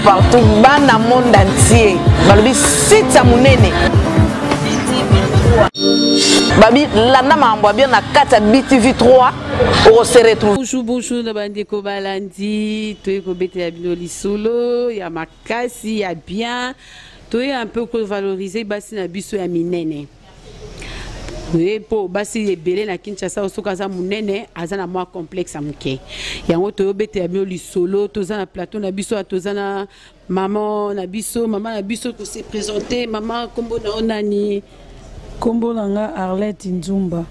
partout bana monde entier balobi site ya munene babi landa mambo bien na kata BTV3 on se retrouve. Bonjour na bandeko balandi toyeko bete ya bino lisolo ya makasi ya bien toye un peu ko valoriser basi na biso ya minene. Oui, pour basi ebele na Kinshasa osoka za munene azana mwa complexe amuke. Yango toyo bete ya bino lisolo toza na plateau na biso toza na maman na biso ko se présenter maman kombo na onani kombo nanga Arlette Nzumba.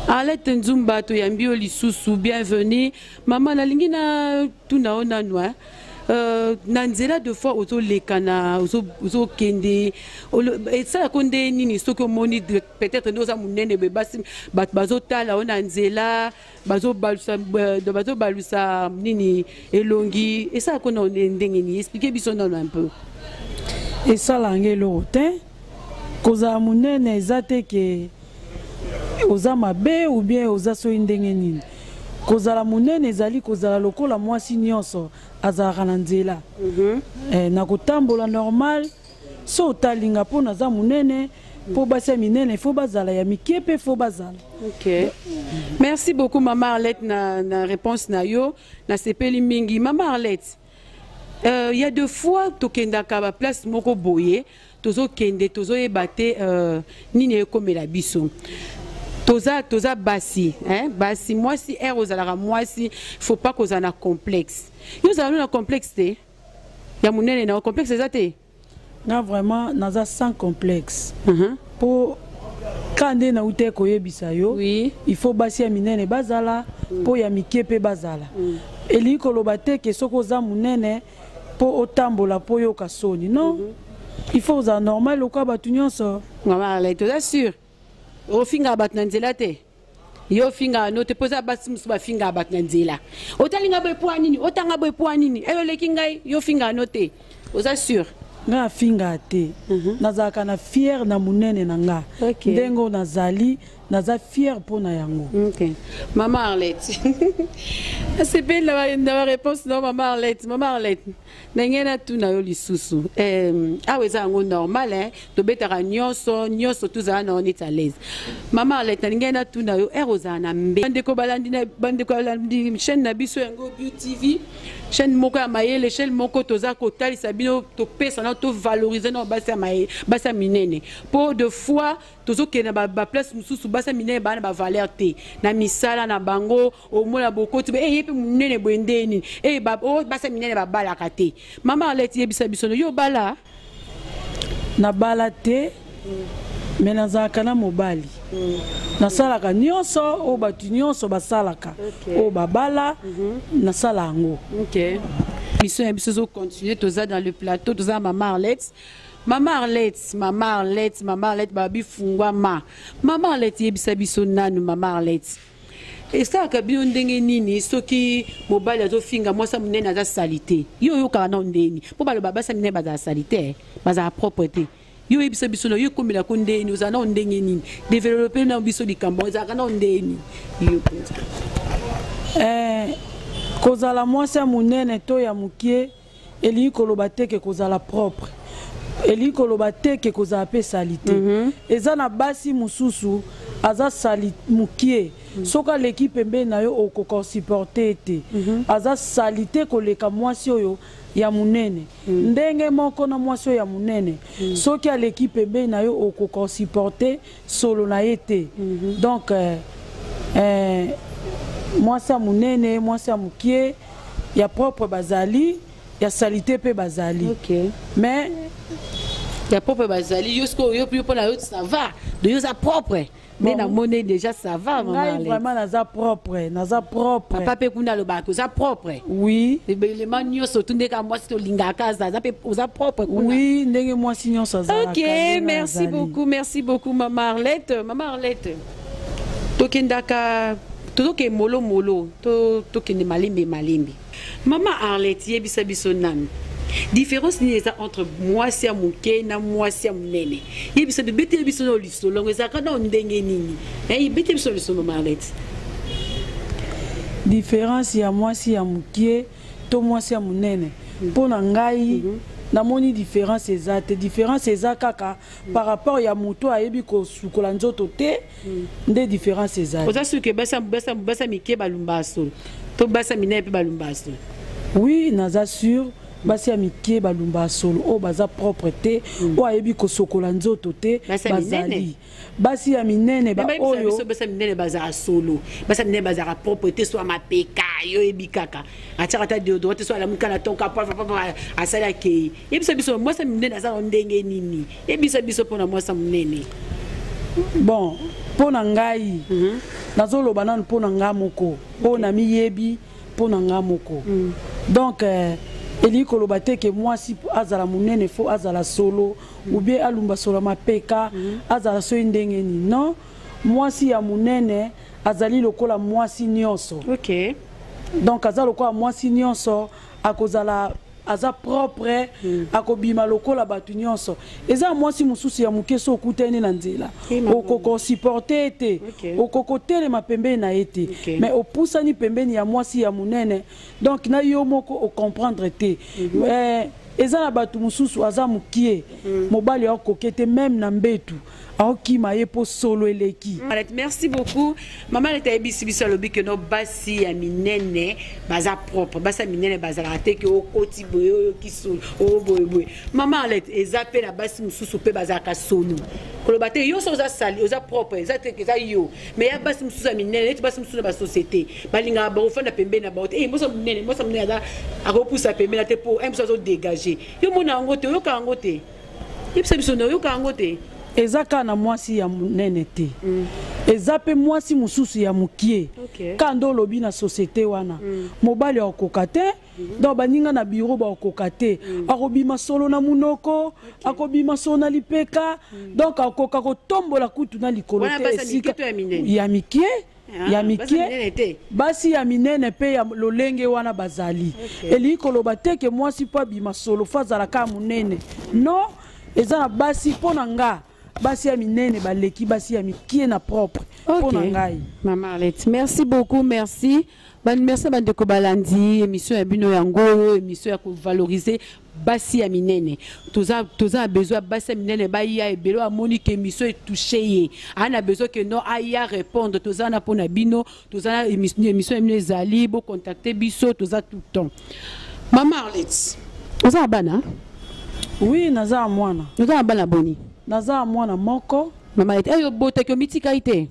Arlette Nzumba to yambio lisusu bienvenue maman na lingi na tuna ona noa nanzela de fois auto lekana auto kende et ça konde nini soko moni peut-être nous a munene be basi bat bazotala ona nzela bazo balusa nini elongi et ça kona ndenge ni expliquer biso non un peu et ça langelo te koza munene ezate ke oza mabe ou bien oza so ndenge nini kozala munene ezali kozala lokola mwasi nyonso azalaka na nzela na kotambola normal so otalinga mpo naza munene mpo basi ya minene fo bazala ya mikie mpe fo bazala. Ok, merci beaucoup maman Arlette na réponse na yo na sepeli mingi. Maman Arlette, y a deux fois tokendaka ba place moko boye tozo kende tozo ebate nini ekomela biso toza basi hein basi moi si erozala moi si faut pas qu'on a complexe yo za na complexe te ya munene na complexe ezate na vraiment naza sans complexe pour quand na ute koyebisa yo oui il faut basi ya minene bazala po ya mikepe bazala eli koloba te ke soko za munene po otambola po yo kasoni non il faut za normal lokwa batu nyonso maman la to sûr o finga bat na nzela te yo finga no te posa basi musu ba finga bat na nzela otalinga boy po nini otanga boy po nini eyo leki ngai yo finga no te oza sûr nga finga te nazaka na fier na munene na nga ndengo nazali naza fier po na yango. OK maman Arlette c'est bien la réponse non maman Arlette nengena tu na yo lisusu aweza ngo normal hein to betara nyonso tuzana na on est à l'aise. Maman Arlette nengena tu na yo eroza na mbe bandeko balandi chaîne na biso yango BTV chaîne moko ya mayele chaîne moko toza kotalisa bino to pesa na to valoriser na basa maye basa minene pour de fois tozo kena ba place mususu basa minene bana ba valeur te na misala na bango au mona bokoti yepe minene bwendeni basa minene ba bala kate. Maman Arlette yebisa biso yo bala na bala te mais nazaka na mobali nasalaka nyonso o batu nyonso basalaka o babala nasala yango. OK mission ya biso zo continuer toza dans le plateau toza maman Arlette. Maman Arlette babi fungwa maman Arlette yebisa biso nanu maman Arlette et ça ka bi ndenge nini soki mobali azo finga moi sa munene aza salite yo ka na ndeni po balo baba sa munene baza salite baza propreté yo yebisa biso yo komela ko ndeni oza na ndenge nini développer na biso likambo za ka na ndeni yo kozala mwasi ya munene to ya mukie eli koloba te ke kozala propre eli koloba te ke kozala pe salite eza na basi mususu aza sali mukie soka l'équipe mbe na yo okoko supporter te aza salite koleka mwasi oyo ya munene ndenge moko na mwasi ya munene soki a l'équipe mbe na yo okoko supporter solo na yete donc mwasi ya munene mwasi ya mukie ya propre bazali ya salite pe bazali. OK mais ya propre bazali yo pour la autre ça va de yo ça propre mais na monnaie déjà ça va maman vraiment naza propre papa pe kuna lo ba ko za propre oui le manio surtout ndeka moi to linga kaza za pe za propre kuna oui ndenge moi signon ça za. OK merci beaucoup maman Arlette tokendaka toke molo to kende malimbi maman Arlette yebisa biso nanu différence ni eza entre mwasi ya muke na mwasi ya munene yebisa de bete biso no lisolo ngeza kana ndenge nini bete biso lisolo maman Arlette différence ya mwasi ya muke to mwasi ya munene pour ngai namoni différence exacte différence exacte kaka par rapport ya moto ayebi ko sukola nzoto te nde différence exacte oza suke basa mike balumbaso to basa minene pe balumbaso oui naza sûr basi ya mike balumba solo o baza propre te o ayebi ko sokola nzoto te bazali basi ya minene ba oyo basa minene baza solo basa minene baza propre te so mapeka yo ebikaka atia ta de droite so ala mukana tonka pa asala ke ebisa biso moi sa minene aza ndenge nini ebisa biso pona moi sa minene bon pona ngai nazoloba nanu pona nga moko pona miyebi pona nga moko donc eli koloba te ke mwasi azala munene fo azala solo ou bien alumba solo mapeka azala so ndenge ni non mwasi ya munene azali lokola mwasi nyonso OK donc azala lokola mwasi nyonso akozala aza propre akobima lokola batu nyonso eza mwasi mususu ya mukeso okutene na nzela okoko supporter te okoko telema pembeni na ete mais opusani pembeni ya mwasi ya munene donc na yo moko o comprendre te eza na batu mususu aza mukie mobali akokete même na mbetu aokima ye po solo eleki. Merci beaucoup. Maman était ebisi biso lobi que no basi ya minene baza propre basa minene baza la te ke o koti boyo kiso o boyo. Maman Alette ezape la basi mususu pe baza ka solo. Koloba te yo so za sali oza propre ezate ke za yo mais ya basi mususu ya minene tu basi mususu ba société balinga ba ofanda pembe na ba te mo so minene ada akopusa pembe na te po em so dégager. Yo mona ngote yo ka ngote. Ibisa biso no yo ka ngote. Ezaka na mwasi ya munene te ezape mwasi mususu ya mukie kando lobi na société wana mobali akoka te donc baninga na bureau ba akoka te akobima solo na munoko akobima solo na lipeka donc akoka kotombola kutu na likolo te esika ya mikie ya mikie basi ya minene pe ya lolenge wana bazali eli koloba te ke mwasi pa bima solo fazala ka munene non ezana basi pona nga basi ya minene baleki basi ya mikie na propre pona ngai. Maman Alette, merci beaucoup, merci. Merci bandeko balandi émission ya bino yango émission ya ko valoriser basi ya minene. Toza besoin basi ya minene ba ya ebelo amoni que émission est touché. Ana besoin que non aya répondre toza na pona bino, toza émission ya minene zali bo contacter biso toza tout le temps. Maman Alette, oza bana? Oui, naza mwana. Oza bana boni. Naza mwana moko. Mama Alette, ayo bote ke mitika ite.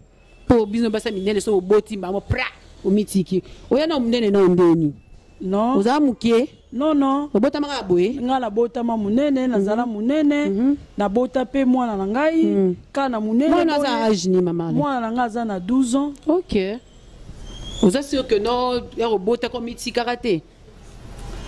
Po bino basa minene so boti mama pra o mitiki. Oya na munene na ndeni. Non. Oza mukie? Non non. Obota maka boye. Ngala bota ma munene nazala munene na bota pe mwana na ngai kana munene. Mwana za âge ni mama. Mwana na ngaza na 12 ans. OK. Oza sûr que non ya robota ko mitika kate.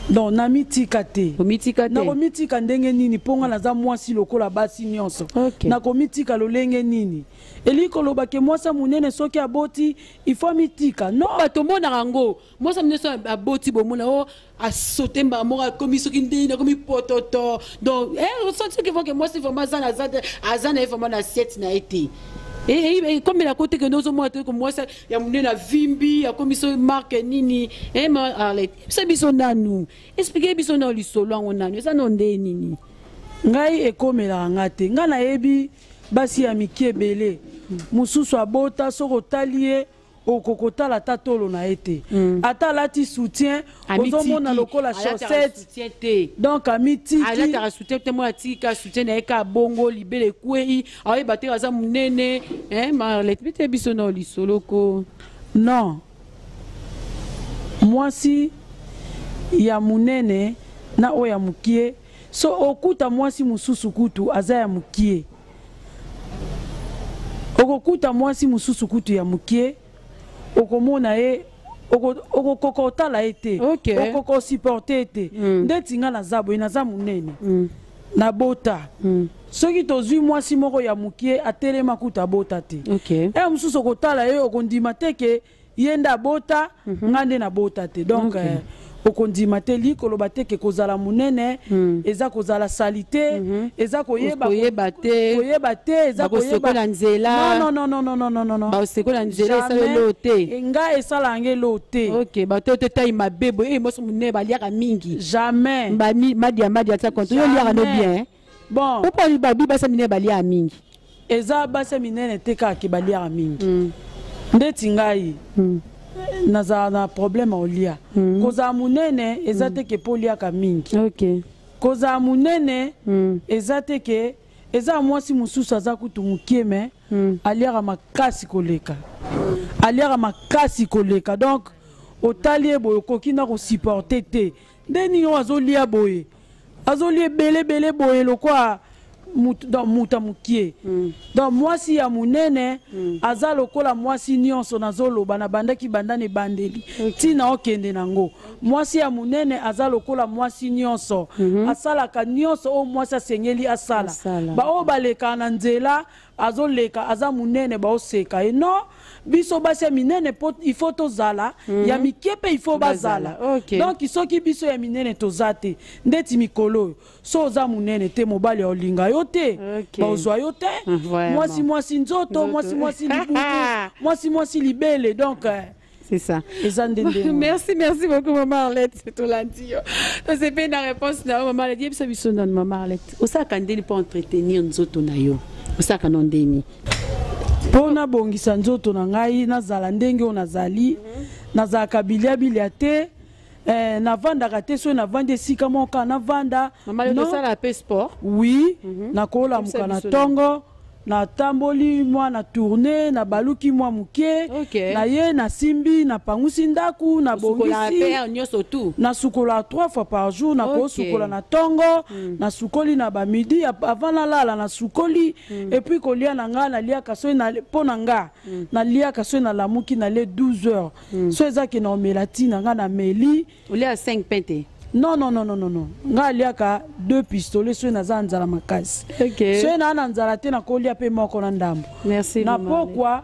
Donc na mitika te. O mitika te. Na ko mitika ndenge nini ponga naza mwasi lokola basi nyonso. Na ko mitika lolenge nini. Eli koloba ke mwasa munene soki aboti il faut mitika. Non bato mona rango. Mwasa munene so aboti bomona o a sauter mba mora komi soki ndina komi pototo. Donc on sent que faut que mwasi vraiment azana vraiment na assiette na été. Et comme la côté que nous sommes comme moi ça y a monné la vimbi a comme ça marque nini ma Alette ça biso na nous expliquer biso na li solo on a ça non de nini ngai e comme la ngate ngana yebi basi ya mikie belé mususu abota soko talie okokota la tatolo na été ata lati soutien ozomona lokola chaussette donc amitiki ala ta soutien te mo atika soutien na eka bongo libele kwei ayi batera za munene ma Alette bite biso na li solo ko non mwasi ya munene na oya mukie so okuta mwasi mususu kutu aza ya mukie okokuta mwasi mususu kutu ya mukie okomona ye okokotala ete okoko supporter ete ndeti nga na zabo inaza munene na bota soki tozwi mwasi moko ya mukie atelema kuta bota te mususu okotala ye okondima te ke ye nda bota nga nde na bota te donc okondima te likoloba te ke kozala munene eza kozala salite eza koyeba te eza koyeba nzela non ba sekola nzela esalo te nga esala ngelo te OK ba to tayi mabebo moso munene baliaka mingi jamais madia ta konto yo liaka no bien bon pourquoi babi basa minene balia mingi eza basa minene te kaka baliaka mingi ndeti ngai naza na problème olia koza munene eza te ke poliaka mingi OK koza munene eza te ke eza mwasi mususu aza kutu mukie me aliaka makasi koleka aliaka makasi koleka donc otali boye okoki na kosupporte te ndeni yo azolia boye azolia belebele boye lokwa muta mukie donc mwasi ya munene aza lokola mwasi nyonso nazoloba na bandaki bandane bandeli tina okende nango mwasi ya munene aza lokola mwasi nyonso asalaka nyonso o mwasi asengeli asala ba baleka na nzela azoleka aza munene ba oseka et non biso basi minene il faut tozala ya mikepe il faut bazala donc soki biso ya minene tozate ndeti mikolo so oza munene te mobali olinga yo te ba ozwa yo te mwasi nzoto mwasi libuku mwasi libele donc c'est ça. Merci beaucoup maman Arlette, c'est tout lundi. C'est pas une réponse na maman Arlette, yebisa biso na maman Arlette. Osa kandeli pour entretenir nzoto na yo. Osa kanondeni. Pona bongisa nzoto na ngai nazala ndenge o nazali nazala kabilia te navandaka te so navandi esika moka navanda maman le sala pe sport oui nakola muka na tongo na tamboli moi na tourner na baluki moi muke na ye na simbi na pangusi ndaku na bongisi na sukola 3 fois par jour na ko sukola na tongo na sukoli na ba midi avant la lala na sukoli et puis kolia na nga na lia kaso na pona nga na lia kaso na lamuki na le 12 heures so ezaki na omelati na nga na meli olia 5 pente. Non. Nga liaka 2 pistolets so naza nzala makasi. So na nzala te na kolia pe moko na ndambo. Merci. Na pourquoi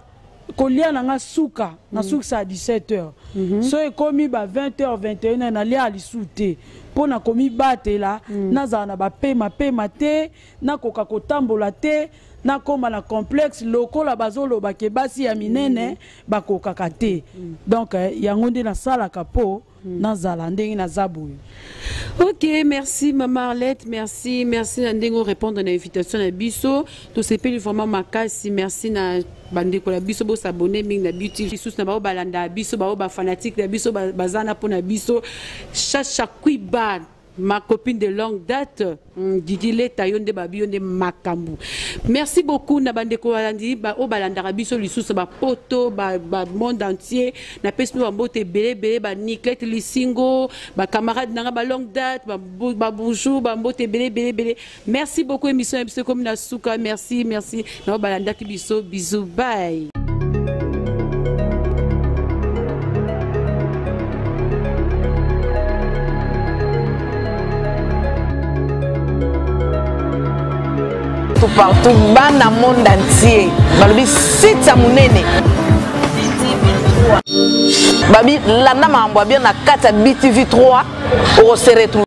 kolia na nga suka na suka à 17h. So ekomi ba 20h 21h na lia alisute. Pona komi batela naza na ba pema te na koka kotambola te na koma na complexe lokola bazolo ba basi ya minene bakoka kate. Donc yango nde na sala kapo nazala ndenge na zabu. OK, merci maman Arlette, merci Ndengo répondre à l'invitation na biso. To sepeli vraiment makasi, merci na bandeko la biso bo s'abonner ming na beauty sous na ba balanda biso ba fanatique na biso bazana pona biso chaque ba ma copine de longue date Didile Tayonde Babionde Makambu. Merci beaucoup Nabandeko Walandi o balandara biso lisusu ba poto ba monde entier na pesi no mbote belé ba Niclette Lisingo ba camarade na ba longue date ba bonjour ba mbote belé. Merci beaucoup émission comme na suka merci na balanda ki biso bisous bye. Partout bana monde entier balobi sita munene babi landa mambo bien na kata BTV3 au se retrouver